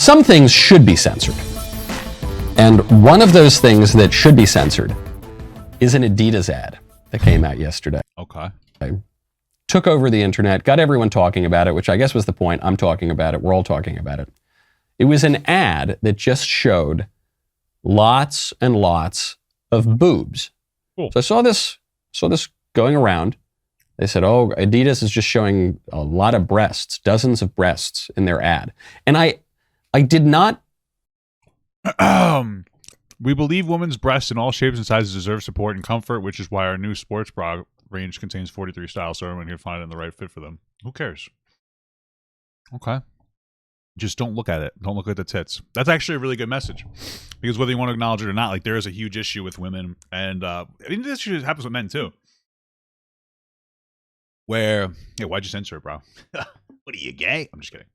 Some things should be censored. And one of those things that should be censored is an Adidas ad that came out yesterday. Okay. Took over the internet, got everyone talking about it, which I guess was the point. I'm talking about it. We're all talking about it. It was an ad that just showed lots and lots of boobs. Cool. So I saw this going around. They said, oh, Adidas is just showing a lot of breasts, dozens of breasts in their ad. And I did not. We believe women's breasts in all shapes and sizes deserve support and comfort, which is why our new sports bra range contains 43 styles, so everyone can find it in the right fit for them. Who cares? Okay. Just don't look at it. Don't look at the tits. That's actually a really good message. Because whether you want to acknowledge it or not, like, there is a huge issue with women. And I think this issue happens with men, too. Where, hey, why'd you censor it, bro? What are you, gay? I'm just kidding.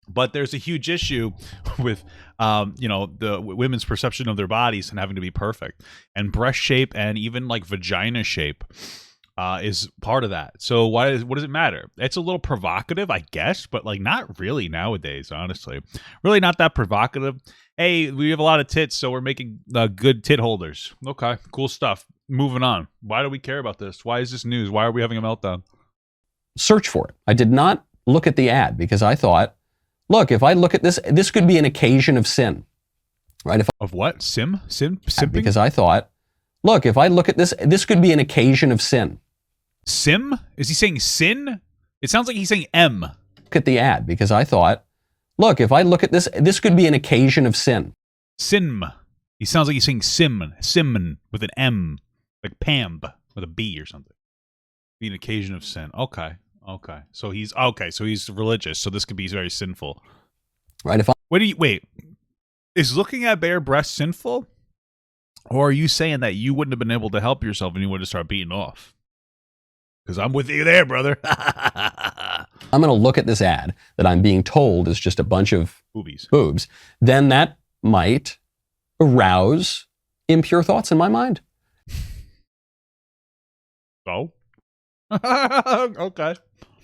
But there's a huge issue with, the women's perception of their bodies and having to be perfect. And breast shape and even, like, vagina shape is part of that. So what does it matter? It's a little provocative, I guess, but, like, not really nowadays, honestly. Really not that provocative. Hey, we have a lot of tits, so we're making good tit holders. Okay, cool stuff. Moving on. Why do we care about this? Why is this news? Why are we having a meltdown? Search for it. I did not look at the ad because I thought, look, if I look at this, this could be an occasion of sin, right? Of what? Simping? Because I thought, look, if I look at this, this could be an occasion of sin. Sim? Is he saying sin? It sounds like he's saying M. Look at the ad because I thought, look, if I look at this, this could be an occasion of sin. Sim. He sounds like he's saying Simon with an M, like Pam with a B or something. Be an occasion of sin. Okay. So he's religious. So this could be very sinful, right? Wait, is looking at bare breasts sinful, or are you saying that you wouldn't have been able to help yourself and you would have started beating off? Because I'm with you there, brother. I'm going to look at this ad that I'm being told is just a bunch of boobs. Then that might arouse impure thoughts in my mind. Oh, okay.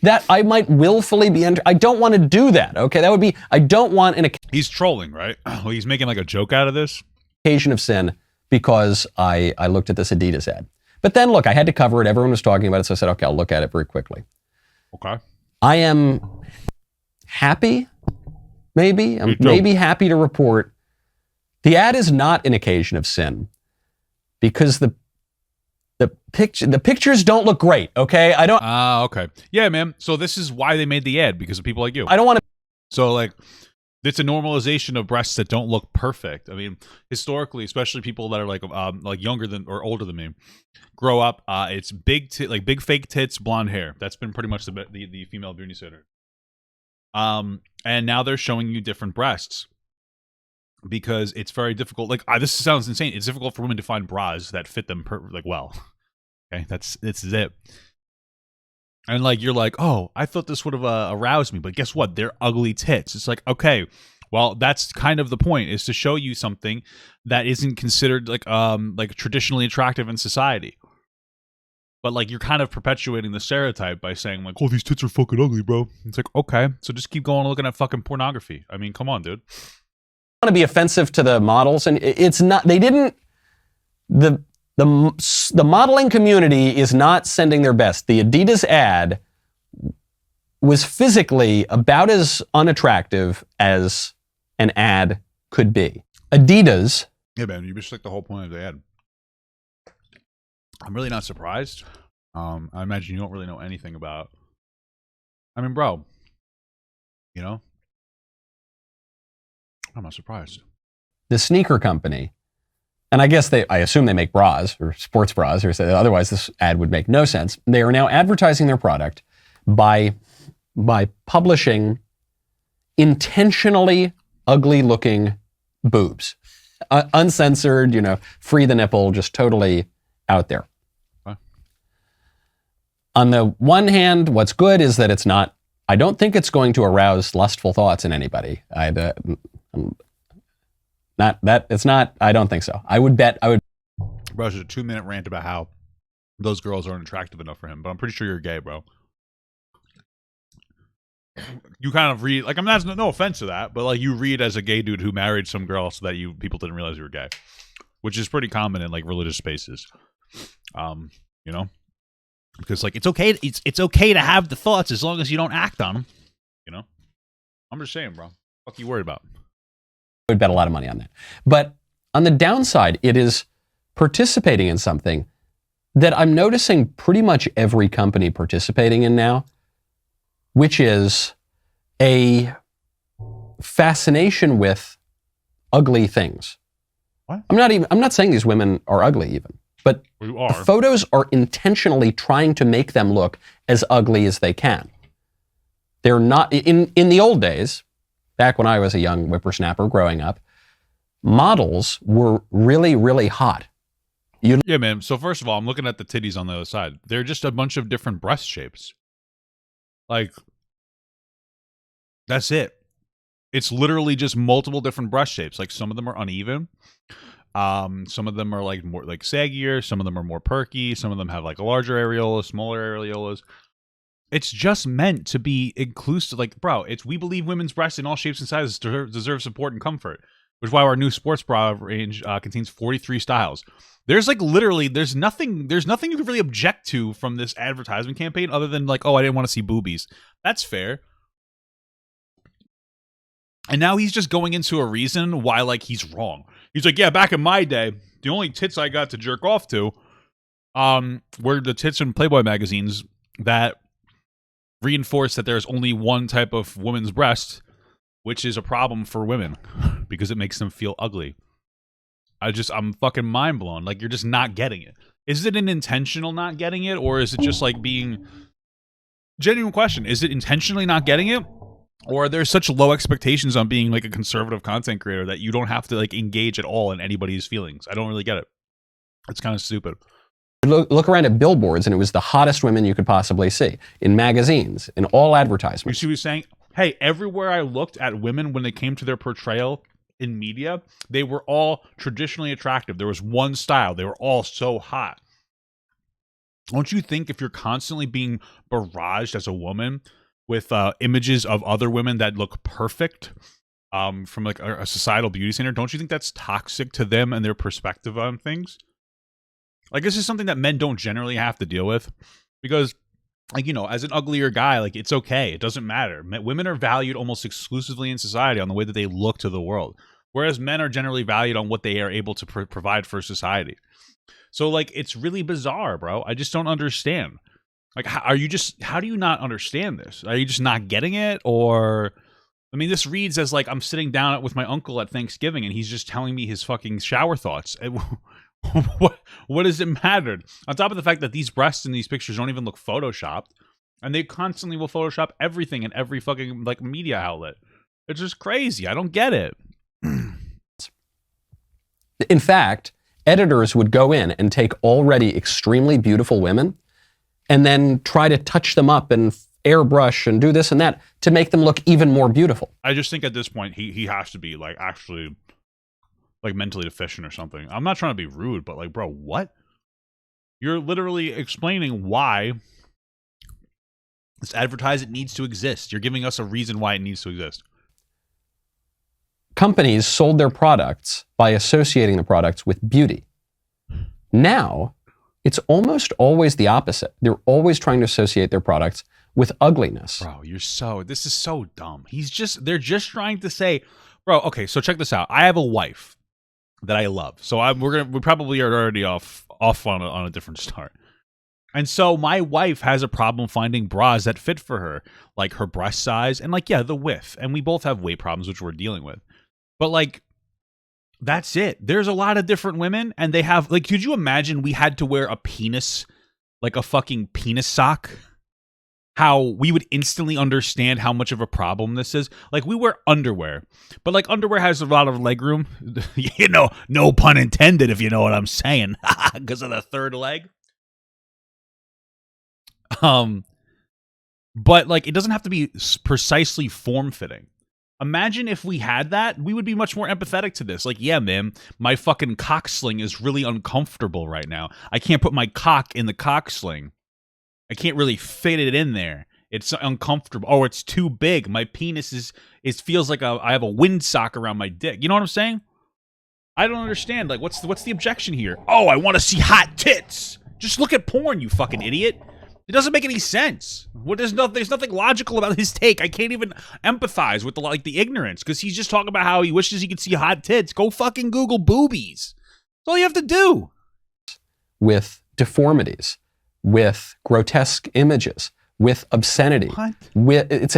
That I might willfully be I don't want to do that. Okay, that would be. I don't want an. He's trolling, right? Well, he's making like a joke out of this. Occasion of sin because I looked at this Adidas ad. But then look, I had to cover it. Everyone was talking about it, so I said, okay, I'll look at it very quickly. Okay. I am happy. Maybe I'm maybe happy to report the ad is not an occasion of sin because the pictures don't look great, okay? I don't... okay. Yeah, man. So this is why they made the ad, because of people like you. I don't want to... So, like, it's a normalization of breasts that don't look perfect. I mean, historically, especially people that are, like younger than or older than me, grow up, it's big fake tits, blonde hair. That's been pretty much the female beauty standard. And now they're showing you different breasts. Because it's very difficult. Like, this sounds insane. It's difficult for women to find bras that fit them well. Okay, it's it. And like, you're like, oh, I thought this would have aroused me, but guess what? They're ugly tits. It's like, okay, well, that's kind of the point, is to show you something that isn't considered like traditionally attractive in society. But like, you're kind of perpetuating the stereotype by saying like, oh, these tits are fucking ugly, bro. It's like, okay, so just keep going looking at fucking pornography. I mean, come on, dude. I want to be offensive to the models, and it's not. They didn't. The modeling community is not sending their best. The Adidas ad was physically about as unattractive as an ad could be. Adidas. Yeah, man, you just like the whole point of the ad. I'm really not surprised. I imagine you don't really know anything about. I mean, bro, you know. I'm not surprised. The sneaker company, and I assume they make bras or sports bras, or otherwise this ad would make no sense. They are now advertising their product by publishing intentionally ugly-looking boobs, uncensored, free the nipple, just totally out there. Huh. On the one hand, what's good is that it's not. I don't think it's going to arouse lustful thoughts in anybody. I don't think so. I would. Bro, it's just a 2-minute rant about how those girls aren't attractive enough for him, but I'm pretty sure you're gay, bro. you kind of read, like, I'm not, no offense to that, but like you read as a gay dude who married some girl so that people didn't realize you were gay, which is pretty common in like religious spaces. You know, because like it's okay to have the thoughts as long as you don't act on them. You know, I'm just saying, bro. What are you worried about? I would bet a lot of money on that. But on the downside, it is participating in something that I'm noticing pretty much every company participating in now, which is a fascination with ugly things. What? I'm not saying these women are ugly even, but the photos are intentionally trying to make them look as ugly as they can. They're not, in the old days, back when I was a young whippersnapper growing up, models were really, really hot. Yeah, man. So first of all, I'm looking at the titties on the other side. They're just a bunch of different breast shapes. Like, that's it. It's literally just multiple different breast shapes. Like, some of them are uneven. Some of them are like more like saggier. Some of them are more perky. Some of them have like a larger areola, smaller areolas. It's just meant to be inclusive. Like, bro, we believe women's breasts in all shapes and sizes deserve support and comfort, which is why our new sports bra range contains 43 styles. There's like literally, there's nothing you can really object to from this advertisement campaign other than like, oh, I didn't want to see boobies. That's fair. And now he's just going into a reason why like he's wrong. He's like, yeah, back in my day, the only tits I got to jerk off to were the tits in Playboy magazines that reinforce that there's only one type of woman's breast, which is a problem for women because it makes them feel ugly. I'm fucking mind blown. Like, you're just not getting it. Is it an intentional not getting it, or is it just like being genuine question? Is it intentionally not getting it, or are there such low expectations on being like a conservative content creator that you don't have to like engage at all in anybody's feelings? I don't really get it. It's kind of stupid. Look around at billboards, and it was the hottest women you could possibly see in magazines, in all advertisements. You see what he's saying? Hey, everywhere I looked at women when they came to their portrayal in media, they were all traditionally attractive. There was one style. They were all so hot. Don't you think if you're constantly being barraged as a woman with images of other women that look perfect from like a societal beauty standard, don't you think that's toxic to them and their perspective on things? Like, this is something that men don't generally have to deal with because, like, you know, as an uglier guy, like, it's okay. It doesn't matter. Women are valued almost exclusively in society on the way that they look to the world, whereas men are generally valued on what they are able to provide for society. So, like, it's really bizarre, bro. I just don't understand. Like, how do you not understand this? Are you just not getting it? Or, I mean, this reads as like I'm sitting down with my uncle at Thanksgiving and he's just telling me his fucking shower thoughts. What does it matter? On top of the fact that these breasts in these pictures don't even look photoshopped, and they constantly will Photoshop everything in every fucking like media outlet. It's just crazy. I don't get it. In fact, editors would go in and take already extremely beautiful women and then try to touch them up and airbrush and do this and that to make them look even more beautiful. I just think at this point he has to be like actually like mentally deficient or something. I'm not trying to be rude, but like, bro, what? You're literally explaining why this advertisement needs to exist. You're giving us a reason why it needs to exist. Companies sold their products by associating the products with beauty. Now, it's almost always the opposite. They're always trying to associate their products with ugliness. Bro, this is so dumb. They're just trying to say, bro, okay, so check this out. I have a wife that I love. So we probably are already off on a different start. And so my wife has a problem finding bras that fit for her, like her breast size and like, yeah, the width. And we both have weight problems, which we're dealing with. But like, that's it. There's a lot of different women and they have like, could you imagine we had to wear a penis, like a fucking penis sock? How we would instantly understand how much of a problem this is. Like, we wear underwear, but like underwear has a lot of leg room. You know, no pun intended, if you know what I'm saying, because of the third leg. But like, it doesn't have to be precisely form-fitting. Imagine if we had that, we would be much more empathetic to this. Like, yeah, man, my fucking cock sling is really uncomfortable right now. I can't put my cock in the cock sling. I can't really fit it in there. It's uncomfortable. Oh, it's too big. My penis is it feels like I have a windsock around my dick. You know what I'm saying? I don't understand. Like, what's the objection here? Oh, I want to see hot tits. Just look at porn, you fucking idiot. It doesn't make any sense. There's nothing logical about his take. I can't even empathize with the ignorance, because he's just talking about how he wishes he could see hot tits. Go fucking Google boobies. That's all you have to do. With deformities, with grotesque images, with obscenity. What? It's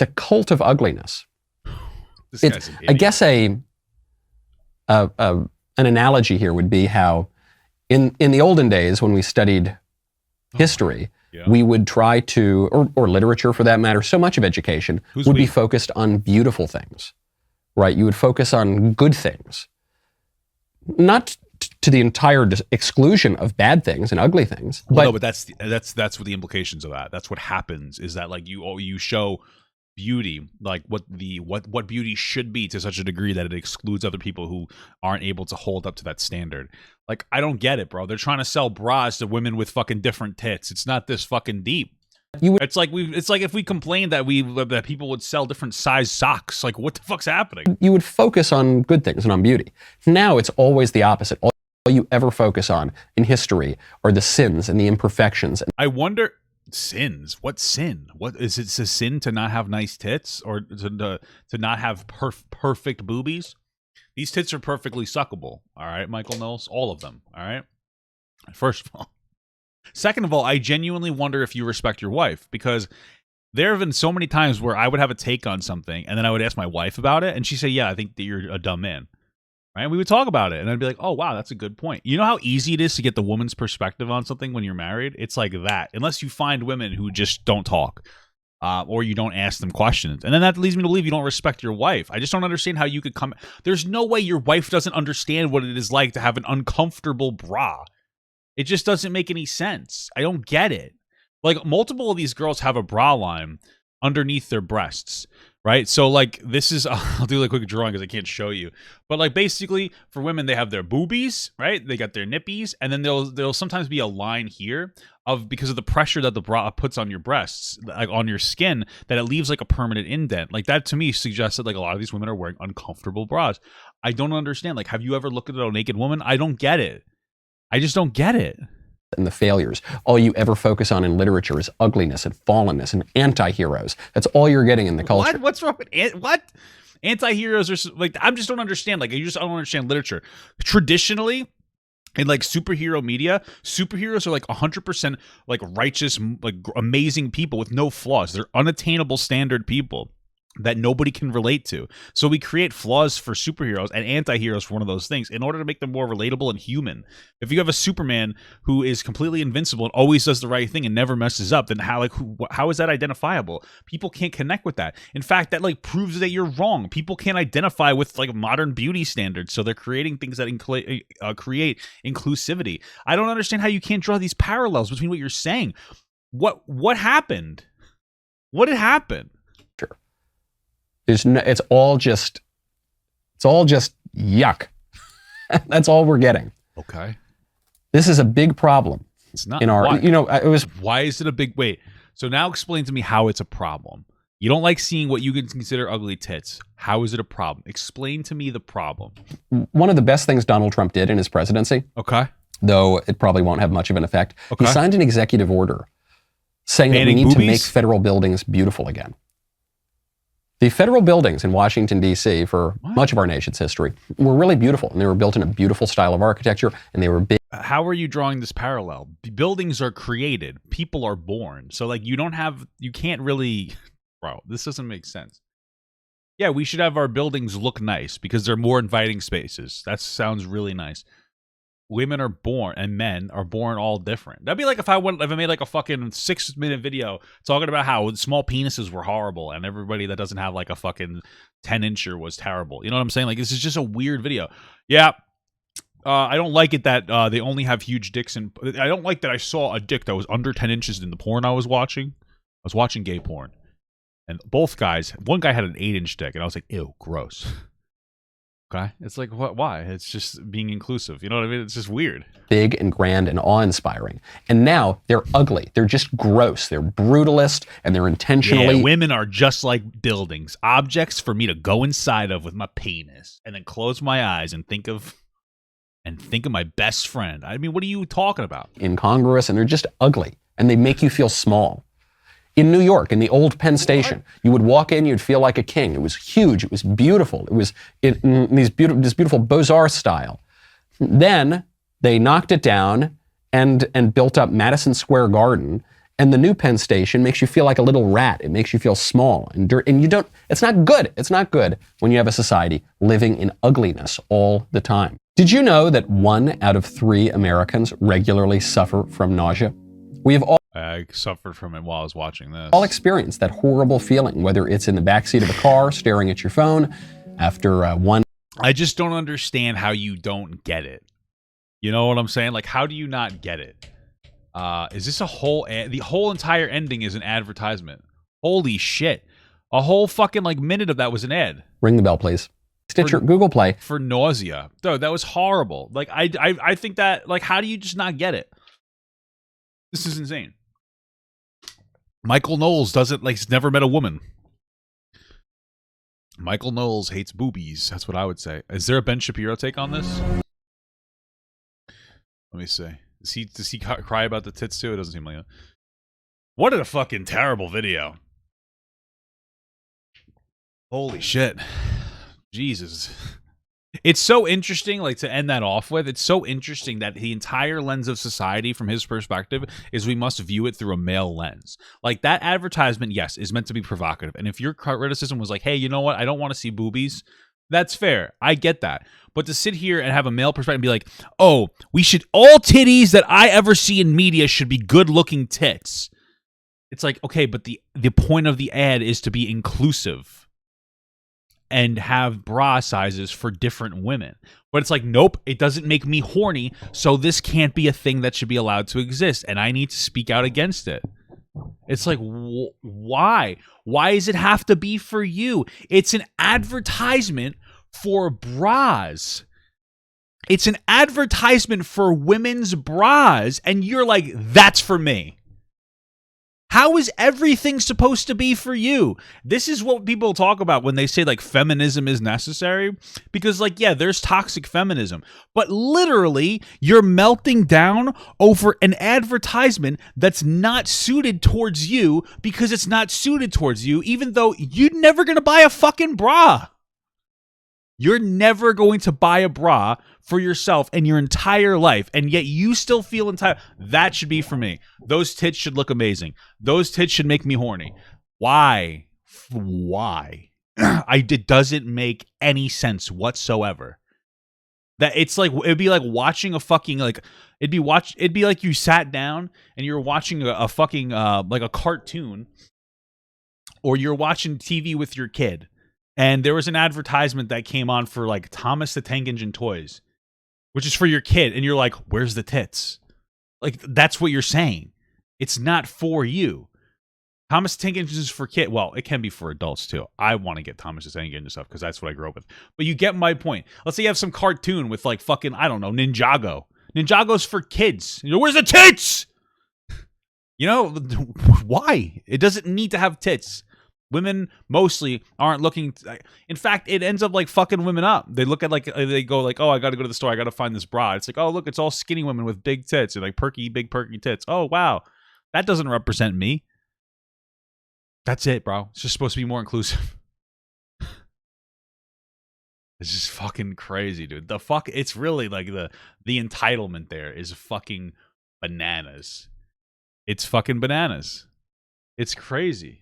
a cult of ugliness. This guy's an idiot. I guess an analogy here would be how in the olden days when we studied history, we would try to, or literature for that matter, so much of education would be focused on beautiful things, right? You would focus on good things, not to the entire exclusion of bad things and ugly things. Well, no, but that's what the implications of that. That's what happens, is that like you show beauty, like what beauty should be, to such a degree that it excludes other people who aren't able to hold up to that standard. Like, I don't get it, bro. They're trying to sell bras to women with fucking different tits. It's not this fucking deep. It's like if we complained that people would sell different size socks. Like, what the fuck's happening? You would focus on good things and on beauty. Now it's always the opposite. All you ever focus on in history are the sins and the imperfections. I wonder, sins? What sin? What is it? A sin to not have nice tits, or to not have perfect boobies? These tits are perfectly suckable. All right, Michael Knowles, all of them. All right. First of all. Second of all, I genuinely wonder if you respect your wife, because there have been so many times where I would have a take on something and then I would ask my wife about it, and she'd say, yeah, I think that you're a dumb man. Right? And we would talk about it, and I'd be like, oh, wow, that's a good point. You know how easy it is to get the woman's perspective on something when you're married? It's like that, unless you find women who just don't talk, or you don't ask them questions. And then that leads me to believe you don't respect your wife. I just don't understand how you could come. There's no way your wife doesn't understand what it is like to have an uncomfortable bra. It just doesn't make any sense. I don't get it. Like, multiple of these girls have a bra line underneath their breasts, right? So, like, this is, I'll do like a quick drawing because I can't show you. But, like, basically, for women, they have their boobies, right? They got their nippies, and then there'll sometimes be a line here because of the pressure that the bra puts on your breasts, like on your skin, that it leaves like a permanent indent. Like, that to me suggests that like a lot of these women are wearing uncomfortable bras. I don't understand. Like, have you ever looked at a naked woman? I don't get it. I just don't get it. And the failures. All you ever focus on in literature is ugliness and fallenness and anti-heroes. That's all you're getting in the culture. What? What's wrong with what? Anti-heroes are like, I just don't understand. Like, I don't understand literature. Traditionally, in like superhero media, superheroes are like 100% like righteous, like amazing people with no flaws. They're unattainable standard people that nobody can relate to. So we create flaws for superheroes and anti-heroes for one of those things in order to make them more relatable and human. If you have a Superman who is completely invincible and always does the right thing and never messes up, then how is that identifiable? People can't connect with that. In fact, that like proves that you're wrong. People can't identify with like modern beauty standards, so they're creating things that create inclusivity. I don't understand how you can't draw these parallels between what you're saying. What happened? What had happened? It's all just yuck. That's all we're getting. Okay. This is a big problem. It's not. In our, why? Why is it a big? Wait. So now explain to me how it's a problem. You don't like seeing what you can consider ugly tits. How is it a problem? Explain to me the problem. One of the best things Donald Trump did in his presidency, okay, though it probably won't have much of an effect, okay, he signed an executive order saying that we need to make federal buildings beautiful again. The federal buildings in Washington, D.C., for much of our nation's history, were really beautiful, and they were built in a beautiful style of architecture, and they were big. How are you drawing this parallel? Buildings are created. People are born. So, like, you can't really... Bro, this doesn't make sense. Yeah, we should have our buildings look nice because they're more inviting spaces. That sounds really nice. Women are born and men are born all different. That'd be like if I made like a fucking 6-minute video talking about how small penises were horrible and everybody that doesn't have like a fucking 10-incher was terrible. You know what I'm saying? Like, this is just a weird video. Yeah. I don't like it that they only have huge dicks, and I don't like that I saw a dick that was under 10 inches in the porn I was watching. I was watching gay porn. And both guys, one guy had an 8-inch dick, and I was like, ew, gross. Okay, it's like what? Why? It's just being inclusive. You know what I mean? It's just weird. Big and grand and awe-inspiring. And now they're ugly. They're just gross. They're brutalist and they're intentionally. Yeah, women are just like buildings, objects for me to go inside of with my penis, and then close my eyes and think of my best friend. I mean, what are you talking about? Incongruous, and they're just ugly, and they make you feel small. In New York, in the old Penn Station, you would walk in, you'd feel like a king. It was huge. It was beautiful. It was in this beautiful Beaux-Arts style. Then they knocked it down and built up Madison Square Garden. And the new Penn Station makes you feel like a little rat. It makes you feel small and you don't. It's not good. It's not good when you have a society living in ugliness all the time. Did you know that 1 out of 3 Americans regularly suffer from nausea? We have all. I suffered from it while I was watching this. All experience that horrible feeling, whether it's in the backseat of a car, staring at your phone, after one. I just don't understand how you don't get it. You know what I'm saying? Like, how do you not get it? Is this a whole... the whole entire ending is an advertisement. Holy shit. A whole fucking, like, minute of that was an ad. Ring the bell, please. Stitcher, Google Play. For nausea. Dude, that was horrible. Like, I think that... Like, how do you just not get it? This is insane. Michael Knowles doesn't, like, he's never met a woman. Michael Knowles hates boobies. That's what I would say. Is there a Ben Shapiro take on this? Let me see. Does he cry about the tits too? It doesn't seem like it. What a fucking terrible video. Holy shit. Jesus. It's so interesting, like, to end that off with. It's so interesting that the entire lens of society, from his perspective, is we must view it through a male lens. Like, that advertisement, yes, is meant to be provocative. And if your criticism was like, hey, you know what? I don't want to see boobies. That's fair. I get that. But to sit here and have a male perspective and be like, oh, all titties that I ever see in media should be good-looking tits. It's like, okay, but the point of the ad is to be inclusive and have bra sizes for different women. But it's like, nope, it doesn't make me horny, so this can't be a thing that should be allowed to exist, and I need to speak out against it. It's like, why? Why does it have to be for you? It's an advertisement for bras. It's an advertisement for women's bras, and you're like, that's for me. How is everything supposed to be for you? This is what people talk about when they say, like, feminism is necessary. Because, like, yeah, there's toxic feminism. But literally, you're melting down over an advertisement that's not suited towards you because it's not suited towards you, even though you're never going to buy a fucking bra. You're never going to buy a bra for yourself in your entire life, and yet you still feel entitled. That should be for me. Those tits should look amazing. Those tits should make me horny. Why? Why? It doesn't make any sense whatsoever. That it's like, it'd be like watching a fucking, like, it'd be like you sat down and you're watching a fucking like a cartoon, or you're watching TV with your kid. And there was an advertisement that came on for, like, Thomas the Tank Engine toys, which is for your kid. And you're like, where's the tits? Like, that's what you're saying. It's not for you. Thomas the Tank Engine is for kids. Well, it can be for adults, too. I want to get Thomas the Tank Engine stuff because that's what I grew up with. But you get my point. Let's say you have some cartoon with, like, fucking, I don't know, Ninjago. Ninjago's for kids. You know, where's the tits? You know, why? It doesn't need to have tits. Women mostly aren't looking. In fact, it ends up like fucking women up. They look at, like, they go like, oh, I got to go to the store. I got to find this bra. It's like, oh, look, it's all skinny women with big tits and, like, big perky tits. Oh, wow. That doesn't represent me. That's it, bro. It's just supposed to be more inclusive. It's just fucking crazy, dude. It's really like the entitlement there is fucking bananas. It's fucking bananas. It's crazy.